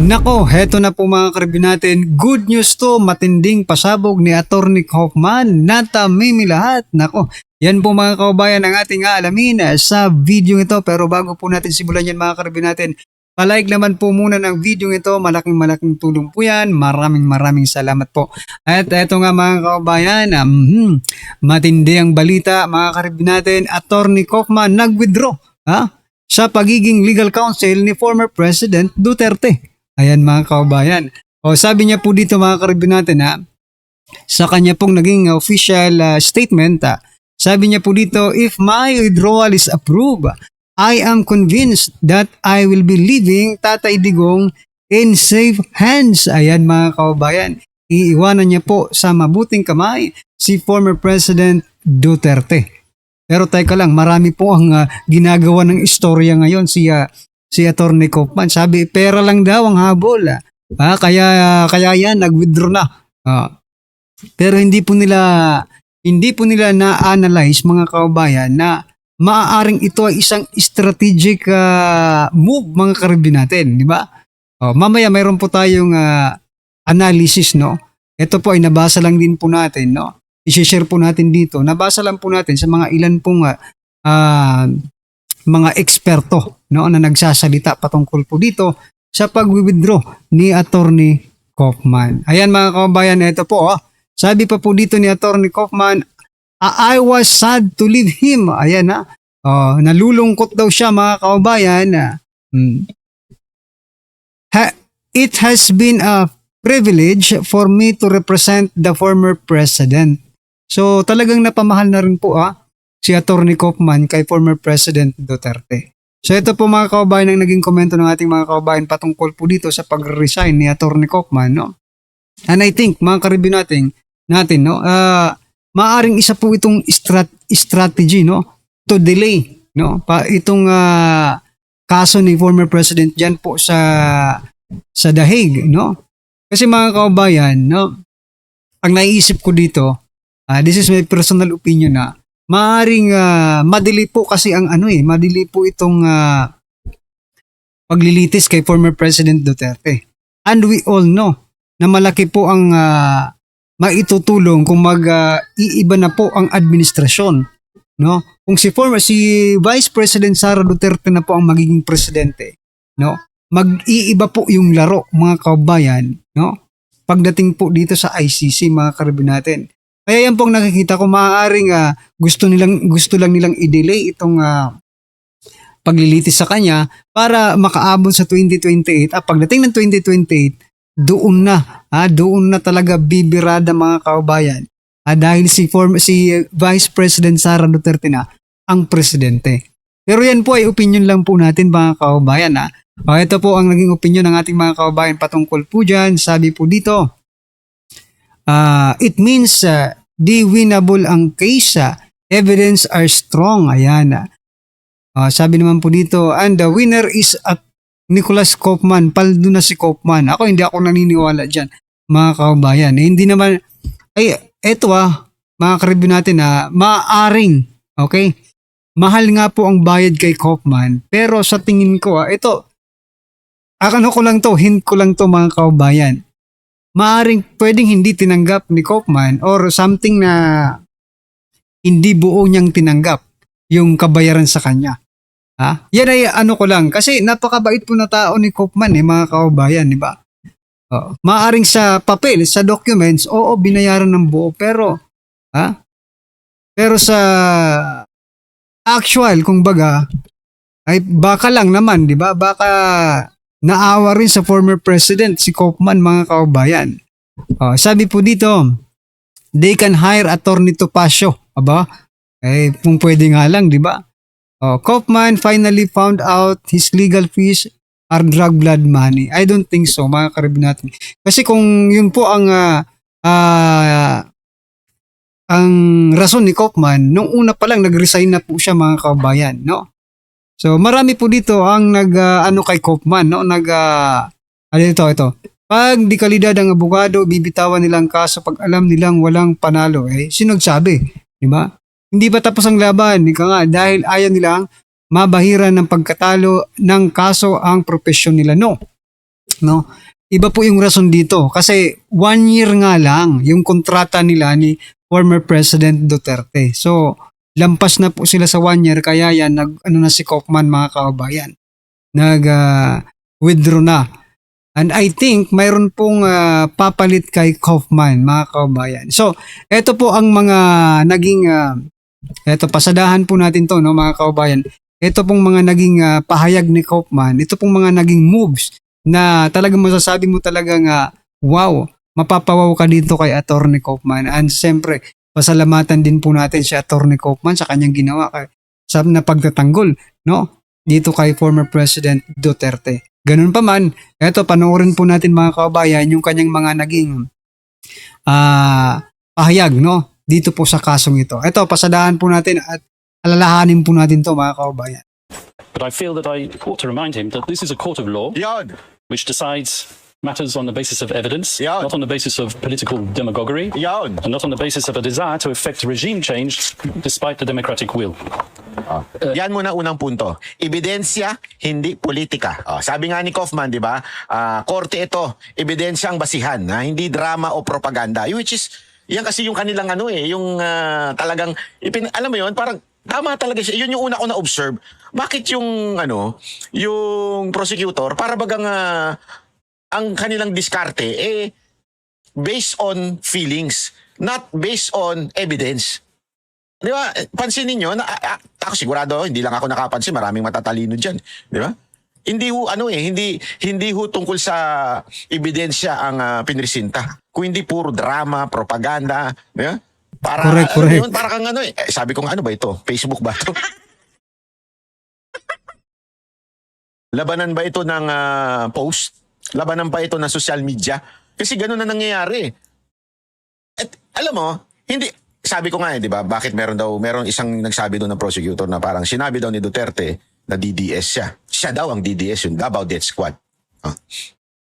Nako, heto na po mga karibin natin. Good news to, matinding pasabog ni Atty. Kaufman. Natamimi lahat. Nako, yan po mga kaubayan ang ating aalamin sa video ito. Pero bago po natin simulan yan mga karibin natin, palike naman po muna ng video ito. Malaking tulong po yan. Maraming salamat po. At eto nga mga kaubayan, matindi ang balita mga karibin natin. Atty. Kaufman nag-withdraw sa pagiging legal counsel ni former President Duterte. Ayan mga kaubayan. O sabi niya po dito mga karibin natin sa kanya pong naging official statement, sabi niya po dito, if my withdrawal is approved, I am convinced that I will be leaving Tatay Digong in safe hands. Ayan mga kaubayan. Iiwanan niya po sa mabuting kamay si former President Duterte. Pero teka lang, marami po ang ginagawa ng istorya ngayon si Atty. Kaufman. Sabi, pera lang daw ang habol. Kaya yan, nag-withdraw na. Pero hindi po nila na-analyze mga kaubayan na maaaring ito ay isang strategic move mga karibin natin, di ba? Mamaya mayroon po tayong analysis, no? Ito po ay nabasa lang din po natin, no? I-share po natin dito. Nabasa lang po natin sa mga ilan pong mga eksperto, no, na nagsasalita patungkol po dito sa pag-withdraw ni Atty. Kaufman. Ayan mga kaubayan, ito po. Sabi pa po dito ni Atty. Kaufman, I was sad to leave him. Ayan nalulungkot daw siya mga kaubayan. It has been a privilege for me to represent the former president. So talagang napamahal na rin po si Atty. Kaufman kay former President Duterte. So ito po mga kaubayan ang naging komento ng ating mga kaubayan patungkol po dito sa pag-resign ni Atty. Kaufman, no? And I think mga karibin natin, no, maaring isa po itong strategy, no, to delay, no, itong kaso ni former President diyan po sa The Hague, no? Kasi mga kaubayan, no, ang naiisip ko dito, this is my personal opinion maaring madili po kasi ang madili po itong paglilitis kay former President Duterte. And we all know na malaki po ang maitutulong kung iiba na po ang administrasyon, no? Kung si Vice President Sara Duterte na po ang magiging presidente, no? Mag-iiba po yung laro mga kaubayan, no? Pagdating po dito sa ICC mga karibin natin. Kaya yan pong nakikita ko, maaaring gusto lang nilang i-delay itong paglilitis sa kanya para makaabot sa 2028. Pagdating ng 2028, doon na talaga bibirada mga kaubayan. Dahil si Vice President Sara Duterte na ang presidente. Pero yan po ay opinion lang po natin mga kaubayan. Ito po ang naging opinion ng ating mga kaubayan patungkol po dyan. Sabi po dito, it means di winnable ang case, evidence are strong. Ayan. Sabi naman po dito, and the winner is at Nicholas Kaufman. Paldo na si Kaufman. Hindi ako naniniwala dyan mga kaubayan. Hindi naman, eto mga karibin natin maaring, okay, mahal nga po ang bayad kay Kaufman, pero sa tingin ko ito, hint ko lang to mga kaubayan. Maaring pwedeng hindi tinanggap ni Kaufman or something na hindi buo niyang tinanggap yung kabayaran sa kanya. Yan ay ko lang kasi napakabait po na tao ni Kaufman mga kaubayan, di ba? Maaring sa papel, sa documents, binayaran ng buo pero sa actual kung baga ay baka lang naman, di ba? Baka naawa rin sa former president si Kaufman mga kaubayan. Sabi po dito, they can hire Atty. Topacio. Kung pwede nga lang, di ba? Kaufman finally found out his legal fees are drug blood money. I don't think so mga karibin natin. Kasi kung yun po ang rason ni Kaufman, nung una pa lang nag-resign na po siya mga kaubayan, no? So marami po dito ang kay Kaufman, no? Ito. Pag di kalidad ang abogado, bibitawan nilang kaso pag alam nilang walang panalo. Sino nagsabi? Di ba? Hindi pa tapos ang laban, dahil ayaw nilang mabahiran ng pagkatalo ng kaso ang propesyon nila. No. no? Iba po yung rason dito kasi 1 year nga lang yung kontrata nila ni former President Duterte. So, lampas na po sila sa 1 year kaya yan ano na si Kaufman mga kababayan. Withdraw na. And I think mayroon pong papalit kay Kaufman mga kababayan. So, ito po ang mga naging pasadahan po natin to no mga kababayan. Ito pong mga naging pahayag ni Kaufman, ito pong mga naging moves na talagang masasabi mo talagang wow, mapapawaw ka dito kay Attorney Kaufman. And siyempre, pasalamatan din po natin si Attorney Kaufman sa kanyang ginawa sa na pagtatanggol, no? Dito kay former President Duterte. Ganun pa man, eto panoorin po natin mga kababayan yung kanyang mga naging pahayag, no? Dito po sa kasong ito. Eto, pasadahan po natin at alalahanin po natin to mga kababayan. But I feel that I ought to remind him that this is a court of law Yan. which decides matters on the basis of evidence, Yeah. not on the basis of political demagoguery, Yan. and not on the basis of a desire to effect regime change despite the democratic will. Yan muna unang punto. Ebidensya, hindi politika. Sabi nga ni Kaufman, di ba? Korte ito, ebidensya ang basihan, hindi drama o propaganda. Which is, yan kasi yung kanilang yung talagang, alam mo yun, parang tama talaga siya. Yun yung una ko na-observe. Bakit yung, yung prosecutor, para bagang ang kanilang diskarte, based on feelings, not based on evidence. Di ba? Pansinin nyo, ako sigurado, hindi lang ako nakapansin, maraming matatalino dyan. Di ba? Hindi ho, hindi ho tungkol sa ebidensya ang pinresinta. Kung hindi puro drama, propaganda, di ba? Para, Correct. Yun, para kang sabi ko ano ba ito? Facebook ba ito? Labanan ba ito ng post? Labanan ba ito ng social media? Kasi gano'n na nangyayari. At alam mo, hindi, sabi ko nga di ba, bakit meron isang nagsabi doon ng prosecutor na parang sinabi daw ni Duterte na DDS siya. Siya daw ang DDS, yung Davao Death Squad.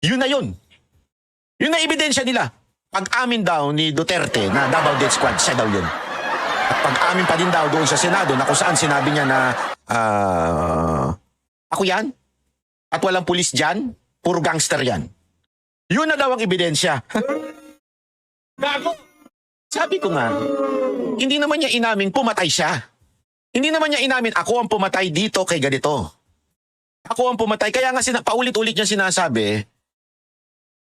Yun na yun. Yun na ebidensya nila. Pag-amin daw ni Duterte na Davao Death Squad, siya daw yun. At pag-amin pa din daw doon sa Senado na kung saan sinabi niya na ako yan at walang pulis dyan, puro gangster yan. Yun na daw ang ebidensya. Gago! Sabi ko nga, hindi naman niya inamin pumatay siya. Hindi naman niya inamin ako ang pumatay dito kay ganito. Ako ang pumatay. Kaya nga paulit-ulit niya sinasabi,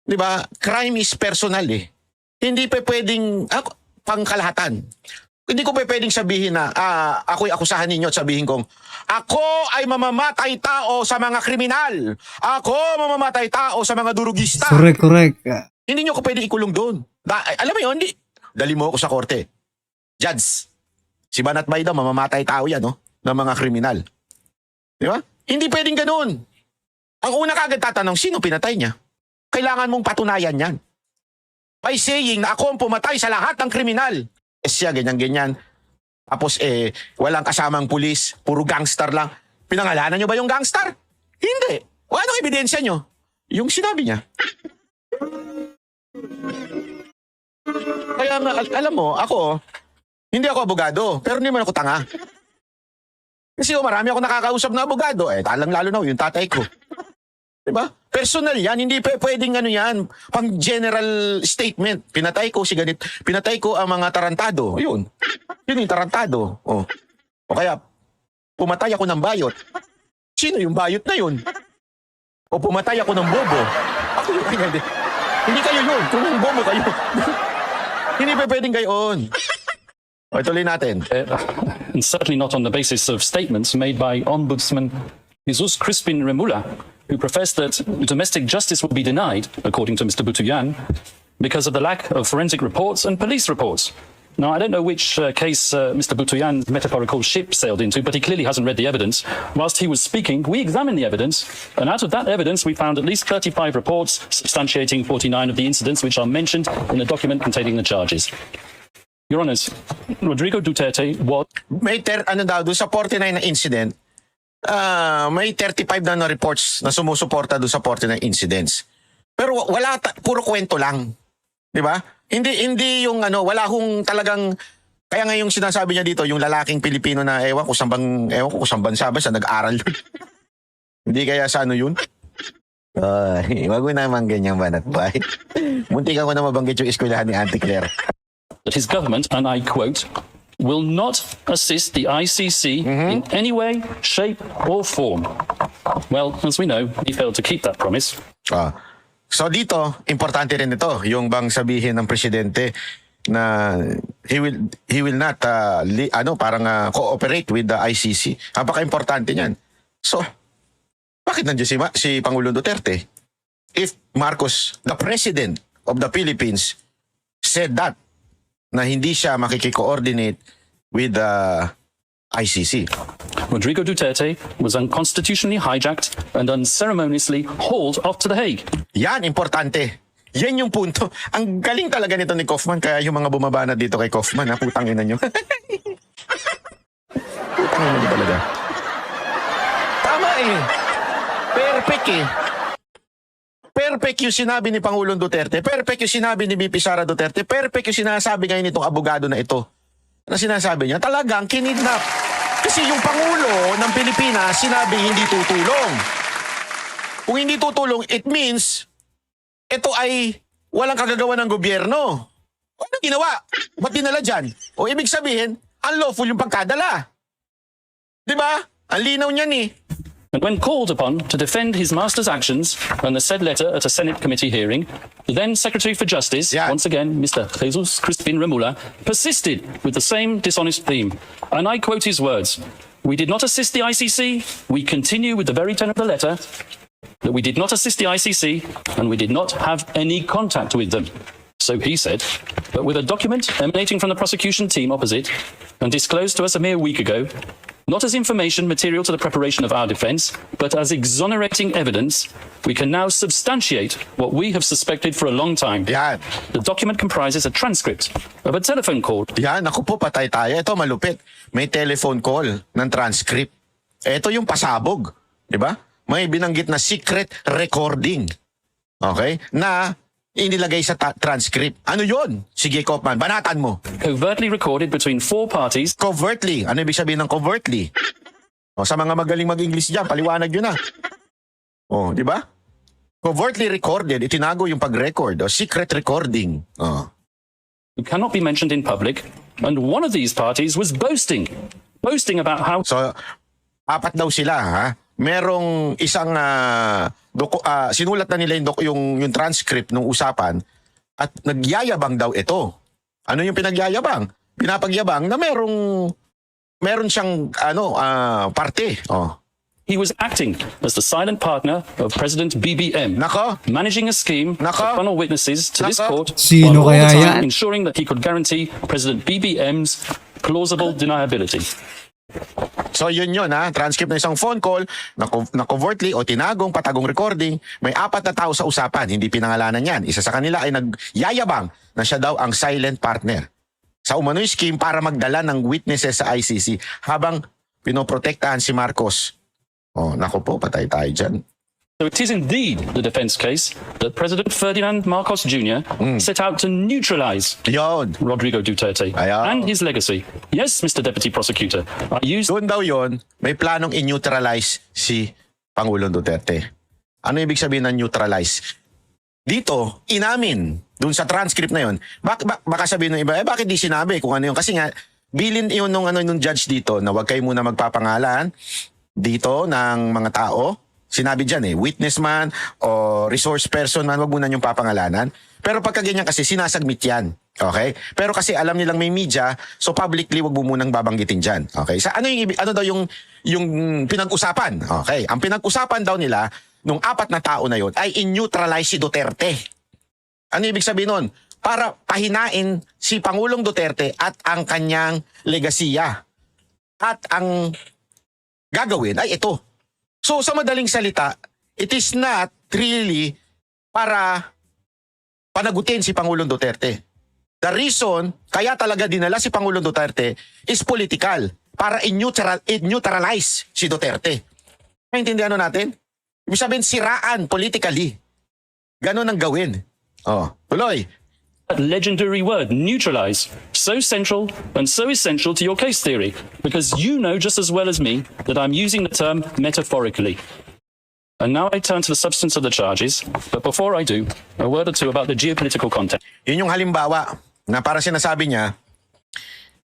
di ba, crime is personal eh. Hindi pa pwedeng, pangkalahatan. Hindi ko pa pwedeng sabihin na ako'y akusahan ninyo at sabihin kong ako ay mamamatay tao sa mga kriminal. Ako mamamatay tao sa mga durugista. Correct. Hindi nyo ko pwedeng ikulong doon. Alam mo yun, dali mo ako sa korte. Judge, si Banat Bay daw, mamamatay tao yan, no? Ng mga kriminal. Di ba? Hindi pwedeng ganun. Ang una kagad tatanong, sino pinatay niya? Kailangan mong patunayan yan. By saying na ako ang pumatay sa lahat ng kriminal. Siya, ganyan-ganyan. Tapos walang kasamang pulis, puro gangster lang. Pinangalanan nyo ba yung gangster? Hindi. O anong ebidensya nyo? Yung sinabi niya. Kaya nga, alam mo, hindi ako abogado, pero hindi man ako tanga. Kasi marami ako nakakausap na abogado, talang-lalo na yung tatay ko. Diba? Personal yan, hindi pwedeng yan, pang general statement. Pinatay ko si ganit, pinatay ko ang mga tarantado. Yun yung tarantado. O kaya, pumatay ako ng bayot. Sino yung bayot na yun? O pumatay ako ng bobo. Ako yung hindi kayo yun, kung yung bobo kayo. Hindi pwedeng gayon. O, ituloy natin. And certainly not on the basis of statements made by Ombudsman Jesus Crispin Remula, who professed that domestic justice would be denied, according to Mr. Butuyan, because of the lack of forensic reports and police reports. Now, I don't know which case Mr. Butuyan's metaphorical ship sailed into, but he clearly hasn't read the evidence. Whilst he was speaking, we examined the evidence, and out of that evidence, we found at least 35 reports substantiating 49 of the incidents which are mentioned in the document containing the charges. Your Honours, Rodrigo Duterte was... May doon sa 49 na incident, may 35 na reports na sumusuporta doon sa 49 incidents. Pero puro kwento lang. 'Di ba? Hindi yung wala hong talagang, kaya nga yung sinasabi niya dito, yung lalaking Pilipino na ewan ko kung saan bansa ba siya nag-aral. Hindi kaya sa yun? Ay, wag mo naman ganyang banat ba? Munti ka ko na mabanggit yung eskwelahan ni Auntie Claire. that his government, and I quote, will not assist the ICC in any way, shape, or form. Well, as we know, he failed to keep that promise. Ah. So dito, importante rin ito, yung bang sabihin ng presidente na he will not cooperate with the ICC. Napaka-importante niyan. So, bakit nandiyan si Pangulong Duterte? If Marcos, the president of the Philippines, said that, na hindi siya makiki-coordinate with the ICC. Rodrigo Duterte was unconstitutionally hijacked and unceremoniously hauled off to The Hague. Yan, importante. Yan yung punto. Ang galing talaga nito ni Kaufman, kaya yung mga bumaba na dito kay Kaufman, ha, putang ina nyo. Putang ina nyo talaga. Tama eh. Perfect eh. Perfect yung sinabi ni Pangulong Duterte. Perfect yung sinabi ni VP Sara Duterte. Perfect yung sinasabi ngayon nitong abogado na ito. Na sinasabi niya, talagang kinidnap. Kasi yung Pangulo ng Pilipinas, sinabi hindi tutulong. Kung hindi tutulong, it means ito ay walang kagagawa ng gobyerno. Ano ginawa? Ba't dinala dyan? O ibig sabihin, unlawful yung pagkadala. Diba? Ang linaw niyan eh. And when called upon to defend his master's actions on the said letter at a Senate committee hearing, the then Secretary for Justice, Yeah. once again Mr. Jesus Crispin Remula, persisted with the same dishonest theme. And I quote his words, "We did not assist the ICC, we continue with the very tone of the letter, that we did not assist the ICC and we did not have any contact with them." So he said, but with a document emanating from the prosecution team opposite and disclosed to us a mere week ago, not as information material to the preparation of our defence, but as exonerating evidence, we can now substantiate what we have suspected for a long time. Yan. The document comprises a transcript of a telephone call Yan, ako po, patay tayo. Ito, malupit. May telephone call ng transcript. Ito yung pasabog. Diba? May binanggit na secret recording. Okay? Na inilagay sa transcript. Ano yon? Sige, Kaufman, banatan mo. covertly recorded between four parties Covertly. Ano ibig sabihin ng covertly? O, sa mga magaling mag-English dyan, paliwanag yun na. O, di ba? Covertly recorded, itinago yung pag-record. O, secret recording. O. who cannot be mentioned in public, and one of these parties was boasting about how So, apat daw sila, ha? Merong isang sinulat na nila yung transcript ng usapan at nagyayabang daw ito. Ano yung pinagyayabang? Pinapagyabang na meron siyang parte. Oh. he was acting as the silent partner of President BBM, Nako. managing a scheme to Nako. funnel witnesses to this Nako. court, Sino while all kaya the time yan? ensuring that he could guarantee President BBM's plausible deniability. So yun ha, transcript ng isang phone call na covertly o tinagong patagong recording, may apat na tao sa usapan, hindi pinangalanan yan. Isa sa kanila ay nagyayabang na siya daw ang silent partner sa umano'y scheme para magdala ng witnesses sa ICC habang pinoprotektahan si Marcos. Oh, nako po, patay tayo dyan. So it is indeed the defense case that President Ferdinand Marcos Jr. set out to neutralize Yun. Rodrigo Duterte Ayaw. and his legacy. Yes, Mr. Deputy Prosecutor, I used Doon daw yon, may planong in-neutralize si Pangulong Duterte. Ano ibig sabihin ng neutralize? Dito, inamin, doon sa transcript na yon, baka sabihin ng iba, bakit di sinabi kung ano yun? Kasi nga, bilin yun nung judge dito na wag kayo muna magpapangalan dito ng mga tao. Sinabi dyan witness man o resource person man, wag muna yung papangalanan. Pero pagka ganyan kasi, sinasagmit yan. Okay? Pero kasi alam nilang may media, so publicly wag mo munang babanggitin dyan. Okay? Sa ano daw yung pinag-usapan? Okay? Ang pinag-usapan daw nila nung apat na tao na yon ay in-neutralize si Duterte. Ano ibig sabihin nun? Para pahinain si Pangulong Duterte at ang kanyang legasiya. At ang gagawin ay ito. So sa madaling salita, it is not really para panagutin si Pangulong Duterte. The reason kaya talaga dinala si Pangulong Duterte is political, para in-neutralize si Duterte. Maintindihan natin? Ibig sabihin, siraan politically. Ganon ang gawin. Oh, tuloy. that legendary word, neutralize, so central and so essential to your case theory, because you know just as well as me that I'm using the term metaphorically. And now I turn to the substance of the charges, but before I do, a word or two about the geopolitical context. Yun yung halimbawa na parang sinasabi niya,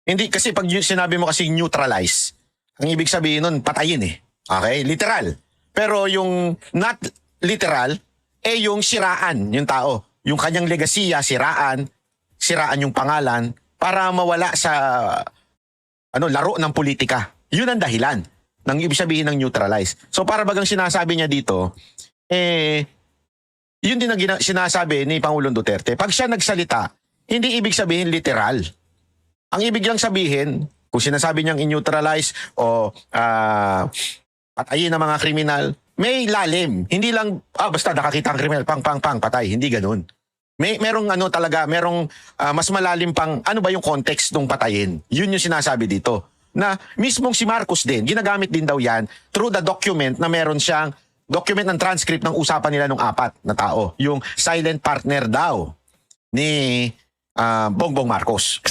hindi kasi pag sinabi mo kasi neutralize, ang ibig sabihin nun, patayin eh. Okay? Literal. Pero yung not literal, yung siraan yung tao. Yung kanyang legasiya, siraan yung pangalan para mawala sa laro ng politika. Yun ang dahilan ng ibig sabihin ng neutralize. So para bagang sinasabi niya dito, yun din ang sinasabi ni Pangulong Duterte. Pag siya nagsalita, hindi ibig sabihin literal. Ang ibig lang sabihin, kung sinasabi niyang in-neutralize o patayin ng mga kriminal, may lalim. Hindi lang, basta nakakita ang kriminal, pang, patay. Hindi ganun. Merong mas malalim pang, ano ba yung context ng patayin? Yun yung sinasabi dito. Na mismong si Marcos din, ginagamit din daw yan through the document na meron siyang document ng transcript ng usapan nila ng 4 na tao. Yung silent partner daw ni Bongbong Marcos.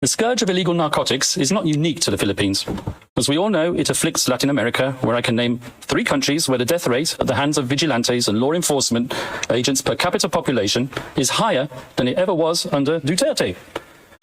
The scourge of illegal narcotics is not unique to the Philippines. As we all know, it afflicts Latin America, where I can name 3 countries where the death rate at the hands of vigilantes and law enforcement agents per capita population is higher than it ever was under Duterte.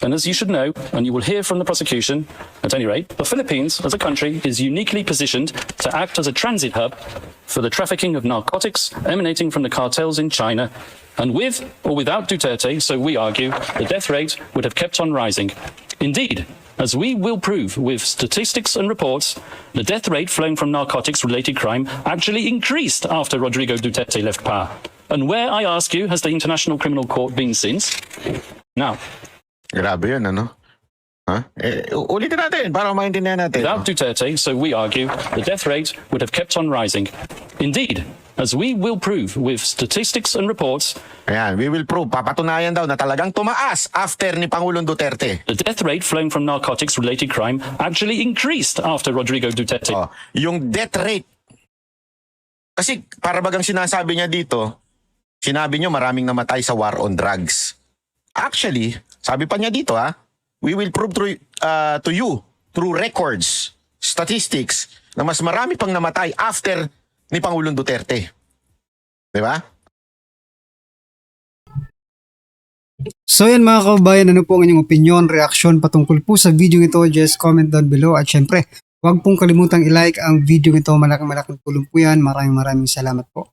And as you should know, and you will hear from the prosecution, at any rate, the Philippines as a country is uniquely positioned to act as a transit hub for the trafficking of narcotics emanating from the cartels in China. And with or without Duterte, so we argue, the death rate would have kept on rising. Indeed, as we will prove with statistics and reports, the death rate flowing from narcotics-related crime actually increased after Rodrigo Duterte left power. And where, I ask you, has the International Criminal Court been since? Now, Grabe yun, ano? Ulitin natin para maintindihan natin. without Duterte, so we argue, the death rate would have kept on rising. Indeed, as we will prove with statistics and reports, Ayan, we will prove. Papatunayan daw na talagang tumaas after ni Pangulong Duterte. the death rate flowing from narcotics-related crime actually increased after Rodrigo Duterte. Yung death rate. Kasi para bagang sinasabi niya dito, sinabi niyo maraming namatay sa war on drugs. Actually, sabi pa niya dito we will prove to you through records, statistics, na mas marami pang namatay after ni Pangulong Duterte. Di ba? So yan mga kababayan, ano po ang inyong opinion, reaksyon patungkol po sa video ito? Just comment down below at syempre, huwag pong kalimutang i-like ang video ito. Malaking tulong po yan. Maraming salamat po.